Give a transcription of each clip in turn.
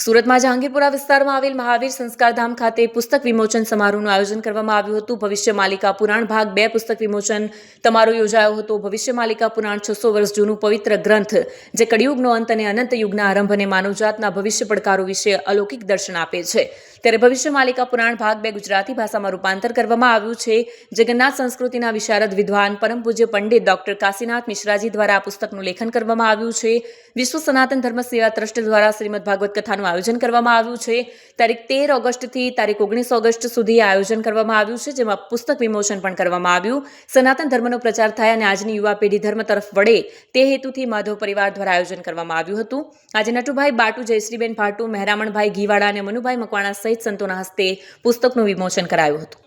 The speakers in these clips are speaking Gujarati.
સુરતમાં જહાંગીરપુરા વિસ્તારમાં આવેલ મહાવીર સંસ્કારધામ ખાતે પુસ્તક વિમોચન સમારોહનું આયોજન કરવામાં આવ્યું હતું। ભવિષ્ય માલિકા પુરાણ ભાગ 2 પુસ્તક વિમોચન સમારોહ યોજાયો હતો। ભવિષ્ય માલિકા પુરાણ 600 વર્ષ જૂનું પવિત્ર ગ્રંથ જે કળિયુગનો અંત અને અનંત યુગના આરંભ અને માનવજાતના ભવિષ્ય પડકારો વિશે અલૌકિક દર્શન આપે છે। ત્યારે ભવિષ્ય માલિકા પુરાણ ભાગ 2 ગુજરાતી ભાષામાં રૂપાંતર કરવામાં આવ્યું છે। જગન્નાથ સંસ્કૃતિના વિશારદ વિદ્વાન પરમ પૂજ્ય પંડિત ડોક્ટર કાશીનાથ મિશ્રાજી દ્વારા આ પુસ્તકનું લેખન કરવામાં આવ્યું છે। વિશ્વ સનાતન ધર્મ સેવા ટ્રસ્ટ દ્વારા શ્રીમદ ભાગવત કથાનું આયોજન કરવામાં આવ્યું છે। તારીખ 13 ઓગસ્ટથી તારીખ 19 ઓગસ્ટ સુધી આયોજન કરવામાં આવ્યું છે, જેમાં પુસ્તક વિમોચન પણ કરવામાં આવ્યું। સનાતન ધર્મનો પ્રચાર થાય અને આજની યુવા પેઢી ધર્મ તરફ વળે તે હેતુથી માધવ પરિવાર દ્વારા આયોજન કરવામાં આવ્યું હતું। આજે નટુભાઈ બાટુ, જયશ્રીબેન ભાટુ, મહેરામણભાઈ ઘીવાડા અને મનુભાઈ મકવાણા સહિત સંતોના હસ્તે પુસ્તકનું વિમોચન કરાયું હતું।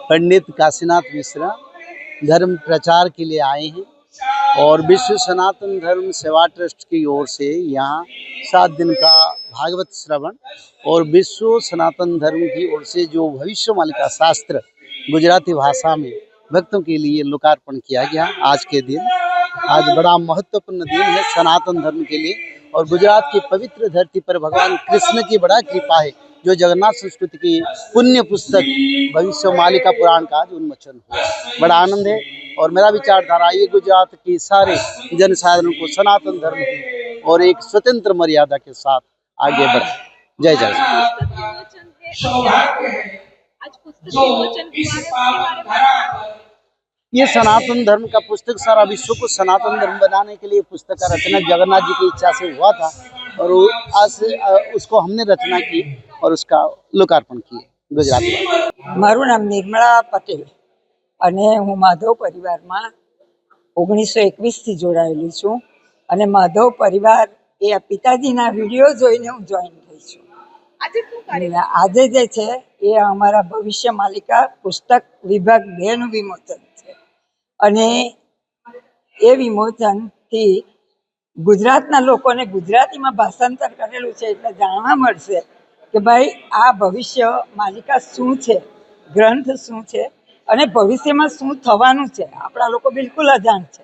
पंडित काशीनाथ मिश्रा धर्म प्रचार के लिए आए हैं और विश्व सनातन धर्म सेवा ट्रस्ट की ओर से यहाँ 7 दिन का भागवत श्रवण और विश्व सनातन धर्म की ओर से जो भविष्य मालिका शास्त्र गुजराती भाषा में भक्तों के लिए लोकार्पण किया गया। आज के दिन आज बड़ा महत्वपूर्ण दिन है सनातन धर्म के लिए और गुजरात की पवित्र धरती पर भगवान कृष्ण की बड़ा कृपा है जो जगन्नाथ संस्कृति की पुण्य पुस्तक भविष्य मालिका पुराण का आज उन्मोचन हुआ। बड़ा आनंद है और मेरा विचारधारा ये गुजरात की सारे जनसाधारण को सनातन धर्म की और एक स्वतंत्र मर्यादा के साथ आगे बढ़े। जय जय। ये सनातन धर्म का पुस्तक सारा विश्व को सनातन धर्म बनाने के लिए पुस्तक का रचना जगन्नाथ जी की इच्छा से हुआ था और आज उसको हमने रचना की और उसका लोकार्पण किए गुजरात में। મારું નામ નિર્મળા પટેલ અને હું માધવ પરિવારમાં 1921 થી જોડાયેલી છું અને માધવ પરિવાર એ પિતાજીના વિડીયો જોઈને હું જોઈન થઈ છું। આજે જે છે એ અમારા ભવિષ્ય માલિકા પુસ્તક વિભાગ 2 નું વિમોચન છે અને એ વિમોચનથી ગુજરાતના લોકોને ગુજરાતીમાં ભાષાંતર કરેલું છે એટલે જાણવા મળશે કે ભાઈ આ ભવિષ્ય માલિકા શું છે, ગ્રંથ શું છે અને ભવિષ્યમાં શું થવાનું છે। આપણા લોકો બિલકુલ અજાણ છે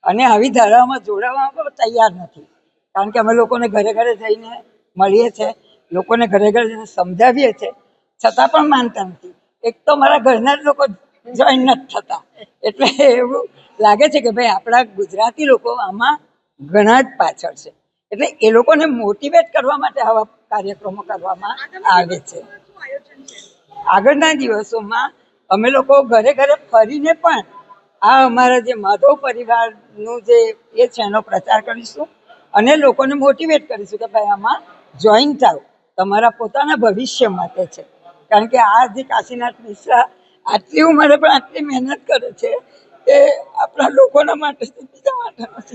અને આવી ધારાઓમાં જોડાવામાં પણ તૈયાર નથી, કારણ કે અમે લોકોને ઘરે ઘરે જઈને મળીએ છીએ, લોકોને ઘરે ઘરે જઈને સમજાવીએ છીએ, છતાં પણ માનતા નથી। એક તો મારા ઘરના જ લોકો જોઈન નથી થતા, એટલે એવું લાગે છે કે ભાઈ આપણા ગુજરાતી લોકો આમાં ઘણા જ પાછળ છે, એટલે એ લોકોને મોટિવેટ કરવા માટે આવા કાર્યક્રમો કરવામાં આવે છે। આગળના દિવસોમાં અમે લોકો ઘરે ઘરે ફરીને પણ આ અમારા જે માધવ પરિવારનું જે એ છે એનો પ્રચાર કરીશું અને લોકોને મોટિવેટ કરીશું કે ભાઈ આમાં જોઈન થાવ, તમારા પોતાના ભવિષ્ય માટે છે। કારણ કે આ જે કાશીનાથ મિશ્રા આટલી ઉંમરે પણ આટલી મહેનત કરે છે એ આપણા લોકોના માટે છે, બીજા માટે નથી।